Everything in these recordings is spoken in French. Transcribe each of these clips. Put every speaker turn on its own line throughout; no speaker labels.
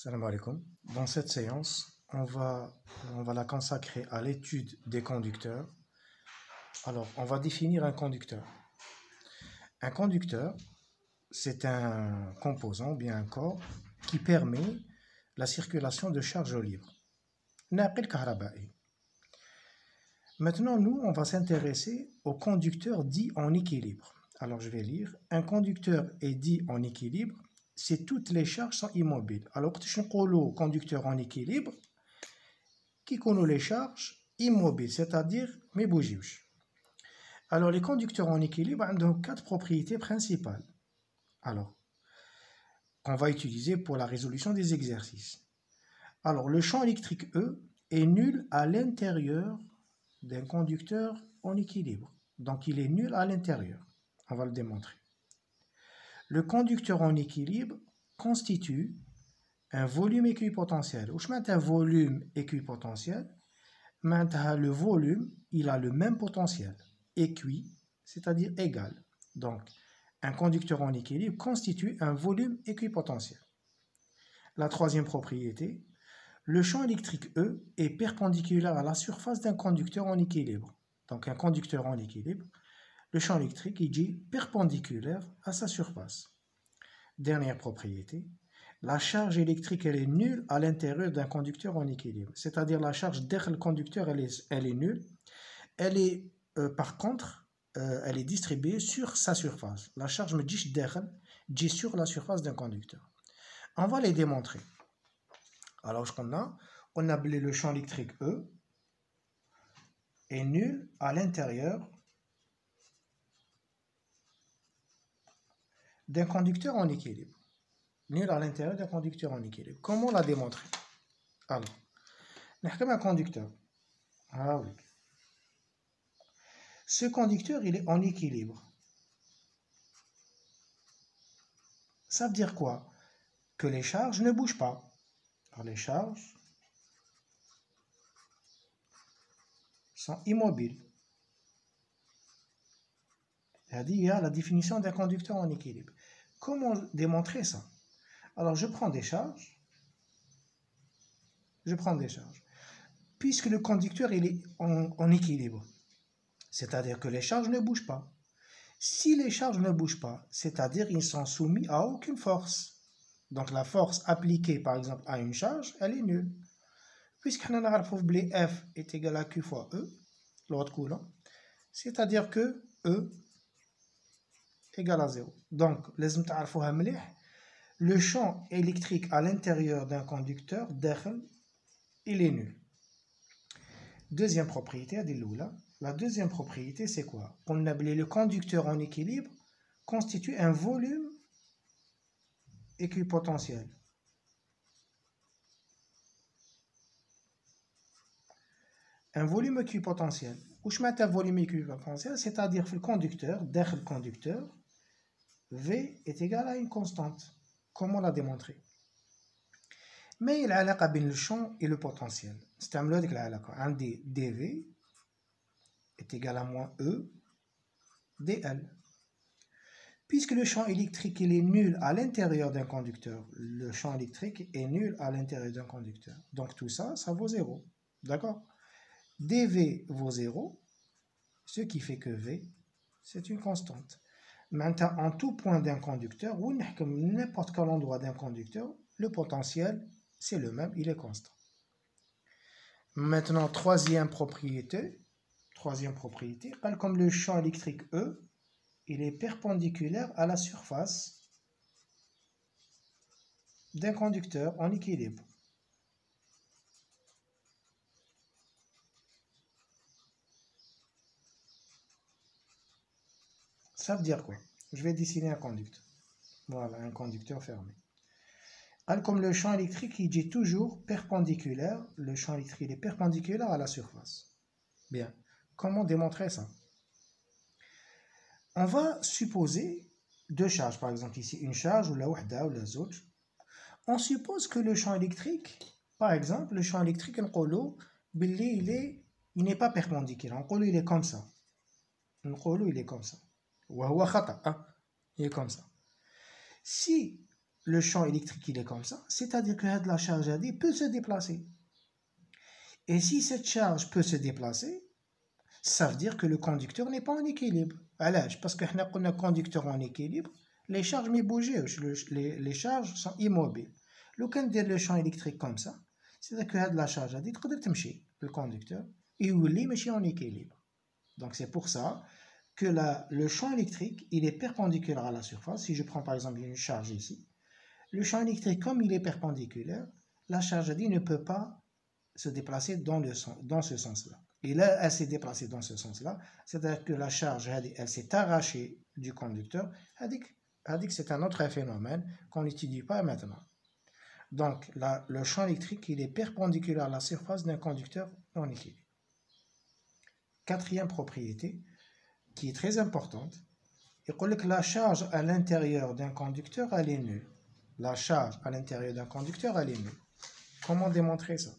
Salam alaikum. Dans cette séance, on va la consacrer à l'étude des conducteurs. Alors, on va définir un conducteur. Un conducteur, c'est un composant, bien un corps, qui permet la circulation de charges libres. Naqil kahraba'i. Maintenant, nous, on va s'intéresser au conducteur dit en équilibre. Alors, je vais lire. Un conducteur est dit en équilibre si toutes les charges sont immobiles. Alors, je dis conducteur en équilibre, qui connaît les charges immobiles, c'est-à-dire mes bougies. Alors, les conducteurs en équilibre ont 4 propriétés principales. Alors, qu'on va utiliser pour la résolution des exercices. Alors, le champ électrique E est nul à l'intérieur d'un conducteur en équilibre. Donc, il est nul à l'intérieur. On va le démontrer. Le conducteur en équilibre constitue un volume équipotentiel. Où un volume équipotentiel? Le volume, il a le même potentiel. Équi, c'est-à-dire égal. Donc, un conducteur en équilibre constitue un volume équipotentiel. La troisième propriété, le champ électrique E est perpendiculaire à la surface d'un conducteur en équilibre. Donc, un conducteur en équilibre, le champ électrique il dit perpendiculaire à sa surface. Dernière propriété, la charge électrique elle est nulle à l'intérieur d'un conducteur en équilibre. C'est-à-dire la charge derrière le conducteur elle est nulle. Elle est par contre elle est distribuée sur sa surface. La charge me dit derrière, dit sur la surface d'un conducteur. On va les démontrer. Alors ce qu'on a, on a appelé le champ électrique E est nul à l'intérieur d'un conducteur en équilibre. Nul à l'intérieur d'un conducteur en équilibre. Comment on l'a démontré? Alors, on a comme un conducteur. Ah oui. Ce conducteur, il est en équilibre. Ça veut dire quoi? Que les charges ne bougent pas. Alors, les charges sont immobiles. C'est-à-dire, il y a la définition d'un conducteur en équilibre. Comment démontrer ça? Alors, je prends des charges. Puisque le conducteur il est en équilibre, c'est-à-dire que les charges ne bougent pas. Si les charges ne bougent pas, c'est-à-dire qu'ils sont soumis à aucune force. Donc, la force appliquée, par exemple, à une charge, elle est nulle. Puisqu'on a F est égal à Q fois E, l'autre courant, c'est-à-dire que E égale à 0. Donc, le champ électrique à l'intérieur d'un conducteur, il est nul. Deuxième propriété, la deuxième propriété, c'est quoi? On a appelé le conducteur en équilibre constitue un volume équipotentiel. Un volume équipotentiel. Où je mets un volume équipotentiel, c'est-à-dire que le conducteur, derrière le conducteur, V est égal à une constante. Comment on l'a démontré? Mais il a la entre le champ et le potentiel. C'est un mot un dV est égal à moins E dL. Puisque le champ électrique il est nul à l'intérieur d'un conducteur, le champ électrique est nul à l'intérieur d'un conducteur. Donc tout ça, ça vaut 0. D'accord? dV vaut 0, ce qui fait que V, c'est une constante. Maintenant, en tout point d'un conducteur, ou n'importe quel endroit d'un conducteur, le potentiel, c'est le même, il est constant. Maintenant, troisième propriété, comme le champ électrique E, il est perpendiculaire à la surface d'un conducteur en équilibre. Ça veut dire quoi? Je vais dessiner un conducteur. Voilà, un conducteur fermé. Alors, comme le champ électrique, il dit toujours perpendiculaire, le champ électrique est perpendiculaire à la surface. Bien, comment démontrer ça? On va supposer deux charges, par exemple ici une charge ou la wahda ou la zouj. On suppose que le champ électrique, par exemple, le champ électrique, il n'est pas perpendiculaire, il est comme ça. Il est comme ça. Il est comme ça. Si le champ électrique il est comme ça, c'est-à-dire que la charge peut se déplacer. Et si cette charge peut se déplacer, ça veut dire que le conducteur n'est pas en équilibre. Parce que le conducteur en équilibre, les charges ne bougent, les charges sont immobiles. Quand on a le champ électrique comme ça, c'est-à-dire que la charge le conducteur, il est en équilibre. Donc c'est pour ça que le champ électrique il est perpendiculaire à la surface. Si je prends par exemple une charge ici, le champ électrique, comme il est perpendiculaire, la charge ne peut pas se déplacer dans ce sens-là. Et là, elle s'est déplacée dans ce sens-là, c'est-à-dire que la charge, elle s'est arrachée du conducteur. C'est un autre phénomène qu'on n'étudie pas maintenant. Donc, le champ électrique, il est perpendiculaire à la surface d'un conducteur en équilibre. Quatrième propriété, qui est très importante, il dit que la charge à l'intérieur d'un conducteur, elle est nulle. La charge à l'intérieur d'un conducteur, elle est nulle. Comment démontrer ça?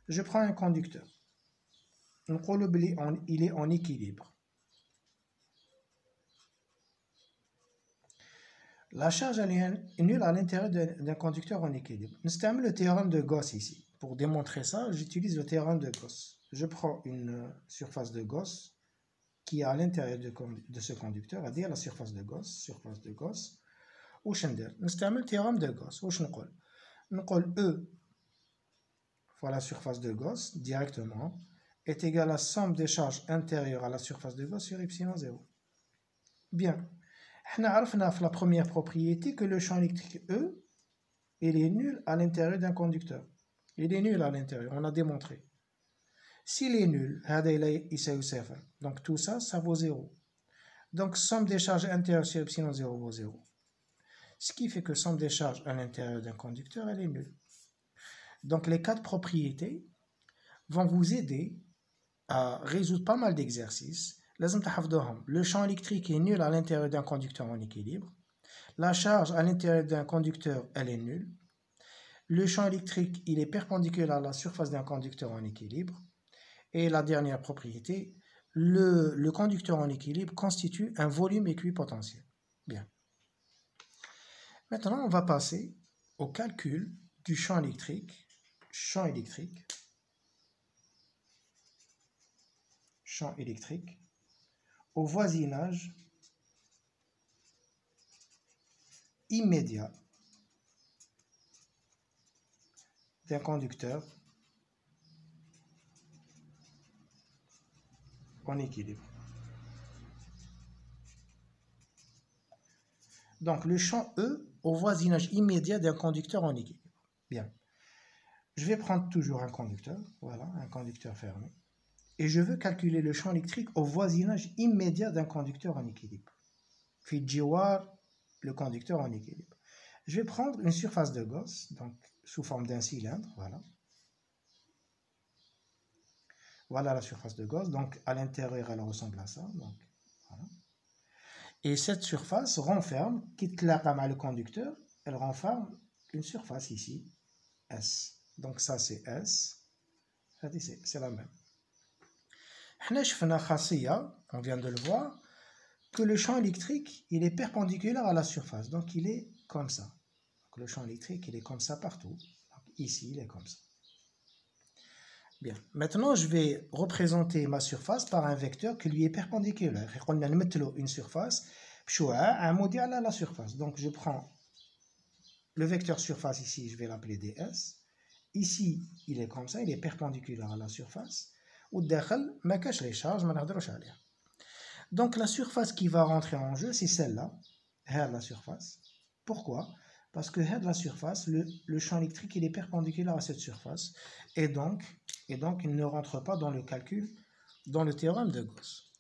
Je prends un conducteur. Il est en équilibre. La charge elle est nulle à l'intérieur d'un conducteur en équilibre. Nous utilisons le théorème de Gauss ici. Pour démontrer ça, j'utilise le théorème de Gauss. Je prends une surface de Gauss qui est à l'intérieur de ce conducteur, c'est-à-dire la surface de Gauss. Nous utilisons le théorème de Gauss. Nous disons E fois la surface de Gauss directement est égal à la somme des charges intérieures à la surface de Gauss sur epsilon 0. Bien. On a vu dans la première propriété que le champ électrique E il est nul à l'intérieur d'un conducteur. Il est nul à l'intérieur, on a démontré. S'il est nul, donc tout ça, ça vaut 0. Donc somme des charges intérieures sur epsilon 0 vaut 0. Ce qui fait que somme des charges à l'intérieur d'un conducteur, elle est nulle. Donc les 4 propriétés vont vous aider à résoudre pas mal d'exercices. Le champ électrique est nul à l'intérieur d'un conducteur en équilibre. La charge à l'intérieur d'un conducteur, elle est nulle. Le champ électrique, il est perpendiculaire à la surface d'un conducteur en équilibre. Et la dernière propriété, le conducteur en équilibre constitue un volume équipotentiel. Bien. Maintenant, on va passer au calcul du champ électrique au voisinage immédiat d'un conducteur en équilibre. Donc le champ E au voisinage immédiat d'un conducteur en équilibre. Bien. Je vais prendre toujours un conducteur, voilà, un conducteur fermé. Et je veux calculer le champ électrique au voisinage immédiat d'un conducteur en équilibre. Fi djiwar, le conducteur en équilibre. Je vais prendre une surface de Gauss, donc sous forme d'un cylindre, voilà. Voilà la surface de Gauss, donc à l'intérieur elle ressemble à ça, donc voilà. Et cette surface renferme, quitte la rame à le conducteur, elle renferme une surface ici, S. Donc ça c'est S, c'est la même. On vient de le voir, que le champ électrique il est perpendiculaire à la surface, donc il est comme ça. Donc le champ électrique il est comme ça partout. Donc ici il est comme ça. Bien. Maintenant je vais représenter ma surface par un vecteur qui lui est perpendiculaire. On a une surface, un modèle à la surface. Donc je prends le vecteur surface ici, je vais l'appeler ds. Ici il est comme ça, il est perpendiculaire à la surface. والداخل ما كاش لي شارج ما نهضروش عليها. Donc la surface qui va rentrer en jeu c'est celle-là, la surface. Pourquoi? Parce que la surface, le champ électrique il est perpendiculaire à cette surface et donc il ne rentre pas dans le calcul, dans le théorème de Gauss.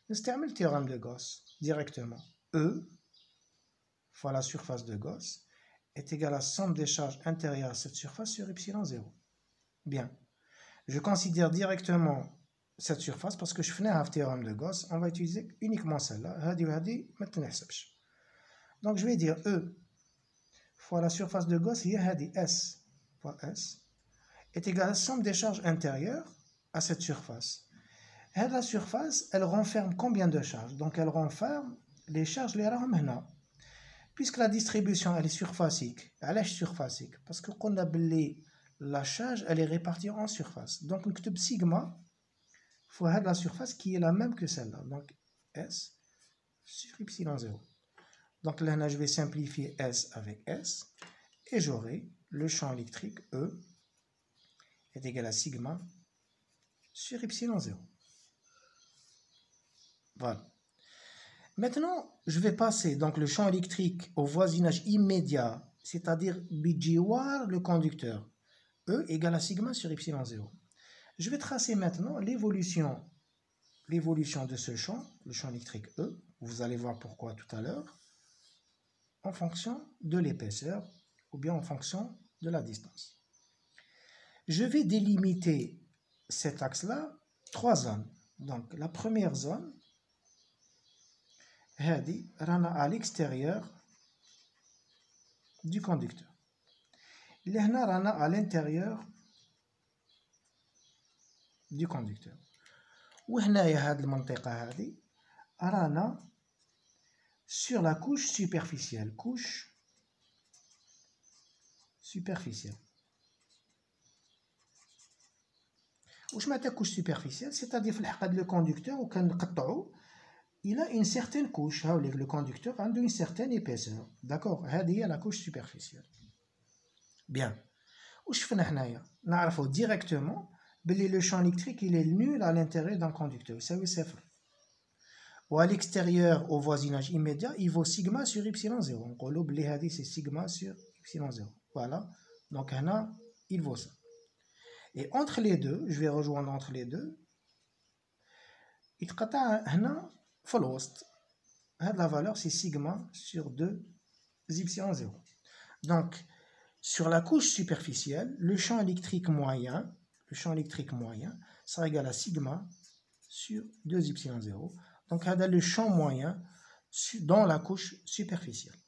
Nous utilisons le théorème de Gauss directement. E fois la surface de Gauss est égal à la somme des charges intérieures à cette surface sur epsilon 0. Bien. Je considère directement cette surface parce que je fais un théorème de Gauss, on va utiliser uniquement celle-là. Donc je vais dire E fois la surface de Gauss, S fois S, est égal à la somme des charges intérieures à cette surface. La surface, elle renferme combien de charges? Donc elle renferme les charges les rahm hna. puisque la distribution elle est surfacique, elle est surfacique, parce que qu'on a la charge elle est répartie en surface. Donc on écrit sigma faut avoir la surface qui est la même que celle-là. Donc S sur epsilon 0. Donc là je vais simplifier S avec S et j'aurai le champ électrique E est égal à sigma sur epsilon 0. Voilà. Maintenant, je vais passer donc le champ électrique au voisinage immédiat, c'est-à-dire bidjiwar le conducteur. E égale à sigma sur epsilon 0. Je vais tracer maintenant l'évolution de ce champ, le champ électrique E. Vous allez voir pourquoi tout à l'heure, en fonction de l'épaisseur ou bien en fonction de la distance. Je vais délimiter cet axe-là, 3 zones. Donc la première zone, هذه رانا à l'extérieur du conducteur. اللي هنا رانا à l'intérieur du conducteur. وهنايا هذه المنطقة هذه رانا sur la couche superficielle. Couche superficielle. واش معناتها couche superficielle? C'est-à-dire في الحقيقة le conducteur وكنقطعو il a une certaine couche. Le conducteur a une certaine épaisseur. D'accord? هذه هي la couche superficielle. Bien. واش شفنا حنايا؟ نعرفو directement بلي le champ électrique il est nul à l'intérieur d'un conducteur. يساوي صفر. Ou à l'extérieur au voisinage immédiat il vaut sigma sur epsilon 0. نقولو بلي هذه c'est sigma sur epsilon 0. Voilà. Donc هنا il vaut ça. Et entre les deux, je vais rejoindre entre les deux. يتقطع هنا في الوسط. La valeur c'est sigma sur 2 epsilon 0. Donc sur la couche superficielle, le champ électrique moyen sera égal à sigma sur 2 epsilon 0. Donc le champ moyen dans la couche superficielle.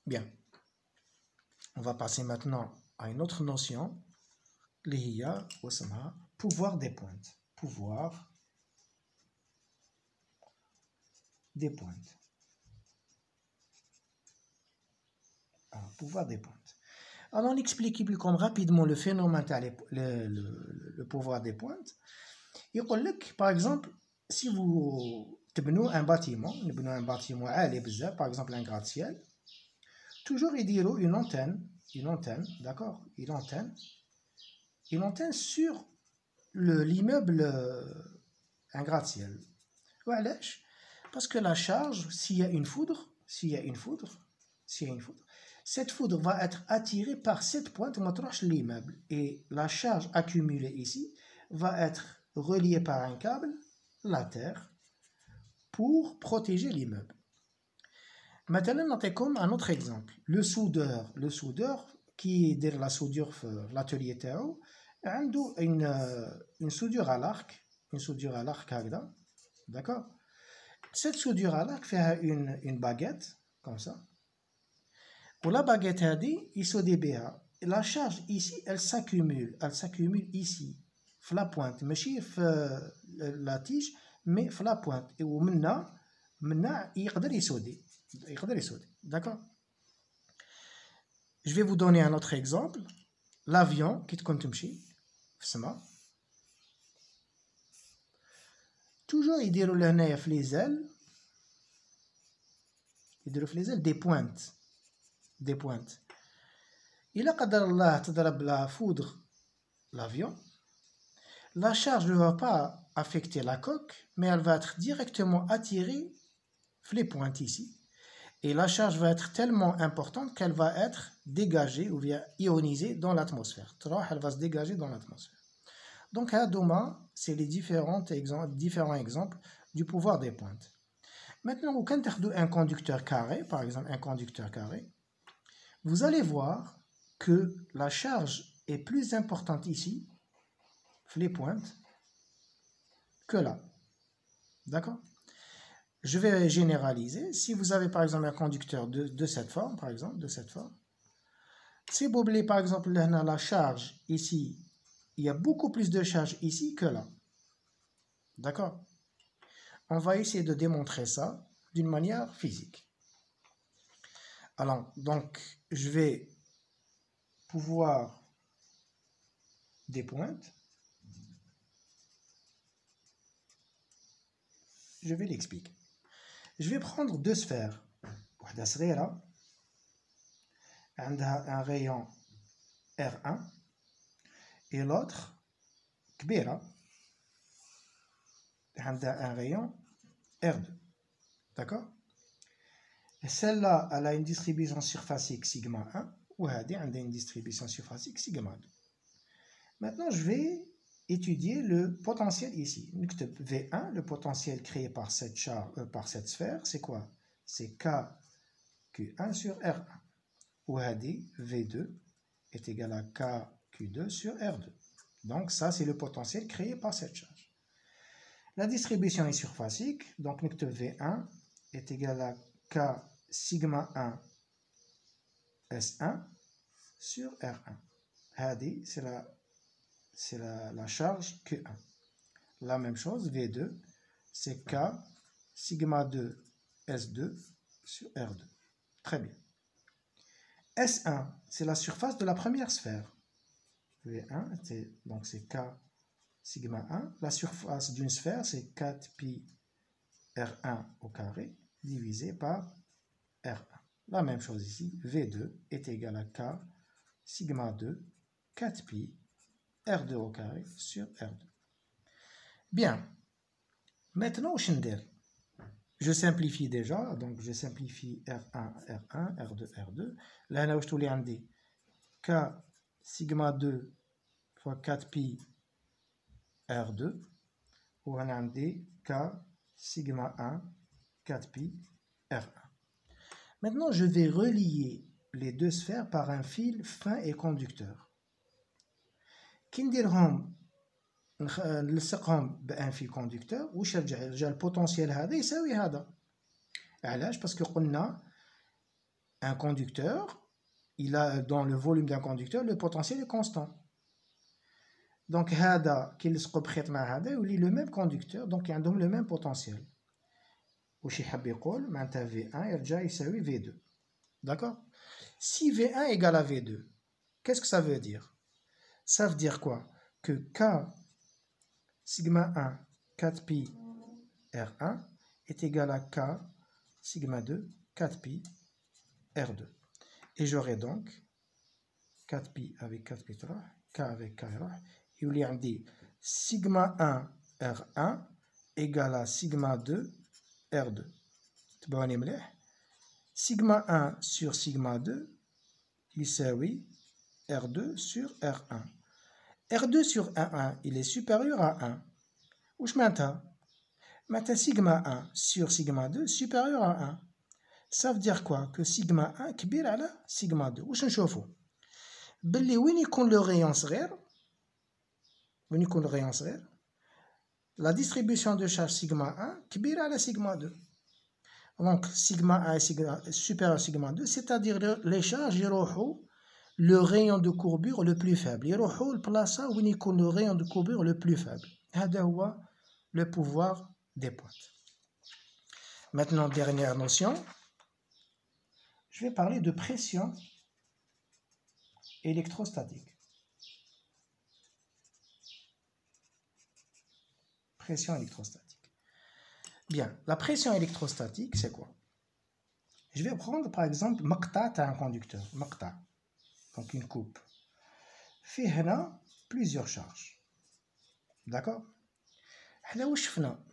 Bien. On va passer maintenant à une autre notion. Pouvoir des pointes. Pouvoir des pointes. Pouvoir des pointes. Alors on explique plus comme rapidement le phénomène, le pouvoir des pointes. Il dit que par exemple, si vous تبنوا un bâtiment عالي بزاف, par exemple un gratte-ciel, toujours il diront une antenne, d'accord, une antenne sur l'immeuble, un gratte-ciel. Parce que la charge, s'il y a une foudre, cette foudre va être attirée par cette pointe de l'immeuble. Et la charge accumulée ici va être reliée par un câble, la terre, pour protéger l'immeuble. Maintenant, on a un autre exemple. Le soudeur qui est la soudure dans l'atelier Théo, a une soudure à l'arc, d'accord? Cette soudure à l'arc fait une baguette, comme ça. Pour la baguette, il se débère. La charge ici, elle s'accumule ici, sur la pointe, mais la tige, mais sur la pointe. Et maintenant, il peut y souder. D'accord? Je vais vous donner un autre exemple. L'avion qui te compte toujours il déroule les ailes des pointes. Il a قدر الله تضرب la foudre l'avion. La charge ne va pas affecter la coque, mais elle va être directement attirée les pointes ici. Et la charge va être tellement importante qu'elle va être dégagée ou bien ionisée dans l'atmosphère. Elle va se dégager dans l'atmosphère. Donc, c'est les différents exemples du pouvoir des pointes. Maintenant, quand vous avez un conducteur carré, par exemple un conducteur carré, vous allez voir que la charge est plus importante ici, les pointes, que là. D'accord? Je vais généraliser. Si vous avez par exemple un conducteur de cette forme, si vous voulez par exemple la charge ici, il y a beaucoup plus de charge ici que là. D'accord? On va essayer de démontrer ça d'une manière physique. Alors, donc, je vais pouvoir des pointes. Je vais l'expliquer. Je vais prendre deux sphères. واحدة صغيرة عندها un rayon R1 et l'autre كبيرة عندها un rayon R2. D'accord? Celle-là, elle a une distribution surfacique sigma 1 ou هذه عندها une distribution surfacique sigma 2. Maintenant, je vais étudier le potentiel ici. نكتب V1, le potentiel créé par cette sphère, c'est quoi? C'est KQ1 sur R1. Ou V2 est égal à KQ2 sur R2. Donc ça, c'est le potentiel créé par cette charge. La distribution est surfacique, donc نكتب V1 est égal à K sigma 1 S1 sur R1. C'est la charge Q1. La même chose, V2, c'est K sigma 2 S2 sur R2. Très bien. S1, c'est la surface de la première sphère. V1, donc c'est K sigma 1. La surface d'une sphère, c'est 4pi R1 au carré divisé par R1. La même chose ici, V2 est égal à K sigma 2 4pi R2 au carré sur R2. Bien. Maintenant, je simplifie déjà. Donc, je simplifie R1, R1, R2, R2. Là, je vais K sigma 2 fois 4pi R2. Ou on a K sigma 1 4pi R1. Maintenant, je vais relier les deux sphères par un fil fin et conducteur. كنديرهم نلصقهم بان فيل كوندكتور واش يرجع البوتنسيال هذا يساوي هذا. علاش؟ باسكو قلنا un conducteur il a dans le volume d'un conducteur le potentiel est constant. Donc هذا كي نلصقو بخيط مع هذا يولي لو ميم كوندكتور دونك عندهم لو ميم بوتنسيال. واش يحب يقول معناتها V1 يرجع يساوي V2. D'accord? Si V1 égale à V2, qu'est-ce que ça veut dire? Ça veut dire quoi? Que K sigma 1 4pi R1 est égal à K sigma 2 4pi R2. Et j'aurai donc 4pi avec 4pi K avec K et il y a dit sigma 1 R1 égale à sigma 2 R2. Sigma 1 sur sigma 2 يساوي R2 sur R1. R2 sur R1, il est supérieur à 1. Ouch معناتها sigma 1 sur sigma 2 supérieur à 1. Ça veut dire quoi? Que sigma 1 كبير على sigma 2. واش نشوفوا؟ باللي وين يكون le rayon صغير؟ وين يكون le rayon صغير؟ La distribution de charge sigma 1 كبير على sigma 2. Donc sigma 1 est supérieur à sigma 2, c'est-à-dire les charges يروحوا le rayon de courbure le plus faible. يروحوا البلاصة وين يكون le rayon de courbure le plus faible. هذا هو le pouvoir des pointes. Maintenant, dernière notion, je vais parler de pression électrostatique. Pression électrostatique. Bien, la pression électrostatique, c'est quoi? Je vais prendre par exemple مقطع تاع un conducteur, مقطع, donc une coupe. فيه هنا plusieurs charges. D'accord? حنا واش شفنا؟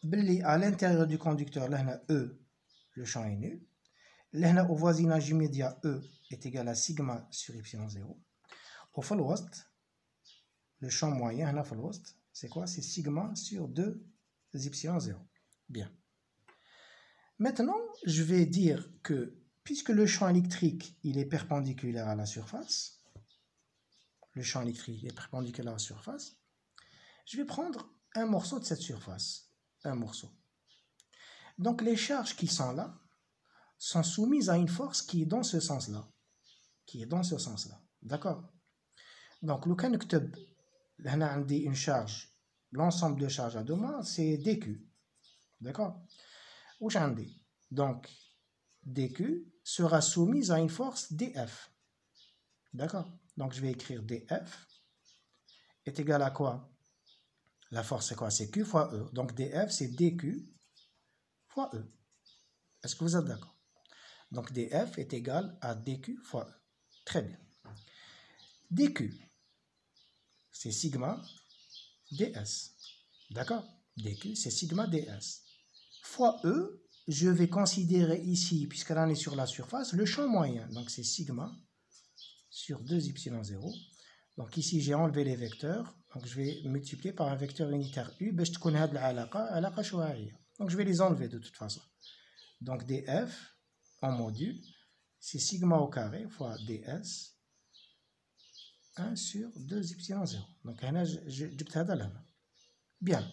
باللي à l'intérieur du conducteur لهنا E, le champ est nul. لهنا au voisinage immédiat E est égal à sigma sur epsilon 0. وفي الوسط le champ moyen هنا في الوسط c'est quoi? C'est sigma sur 2 epsilon 0. Bien. Maintenant, je vais dire que puisque le champ électrique il est perpendiculaire à la surface, le champ électrique est perpendiculaire à la surface, je vais prendre un morceau de cette surface, un morceau. Donc les charges qui sont là sont soumises à une force qui est dans ce sens-là, d'accord? Donc le cas نكتب هنا عندي une charge, l'ensemble de charges à deux mois c'est dq, d'accord? واش عندي؟ Donc dQ sera soumise à une force dF. D'accord? Donc je vais écrire dF est égal à quoi? La force c'est quoi? C'est Q fois E. Donc dF c'est dQ fois E. Est-ce que vous êtes d'accord? Donc dF est égal à dQ fois E. Très bien. dQ, c'est sigma ds. D'accord? dQ, c'est sigma ds. Fois E, je vais considérer ici, puisque là on est sur la surface, le champ moyen. Donc c'est sigma sur 2y0. Donc ici j'ai enlevé les vecteurs. Donc je vais multiplier par un vecteur unitaire U. Donc je vais les enlever de toute façon. Donc dF en module, c'est sigma au carré fois ds 1 sur 2y0. Donc جبت هذا لهنا. Bien.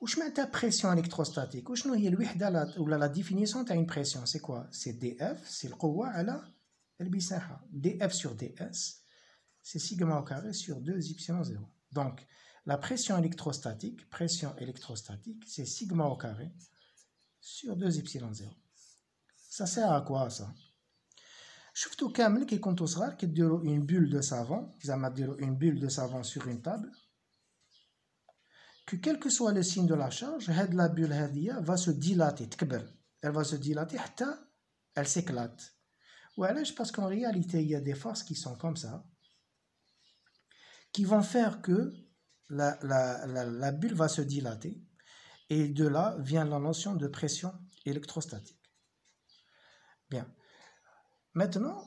واش معناتها pression électrostatique? وشنو هي الوحده ولا la définition تاع une pression? C'est quoi? C'est dF, c'est القوه على المساحه. dF sur ds, c'est sigma au carré sur 2y0. Donc la pression électrostatique, c'est sigma au carré sur 2y0. Ça sert à quoi ça? شفتوا كامل كي كنتو صغار كديروا une bulle de savon, زعما ديروا une bulle de savon sur une table, que quel que soit le signe de la charge, la bulle va se dilater, elle va se dilater حتى elle s'éclate. وعلاش؟ parce qu'en réalité il y a des forces qui sont comme ça, qui vont faire que la bulle va se dilater, et de là vient la notion de pression électrostatique. Bien. Maintenant,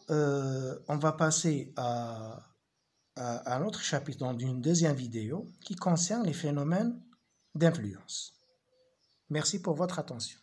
on va passer à un autre chapitre dans une deuxième vidéo qui concerne les phénomènes d'influence. Merci pour votre attention.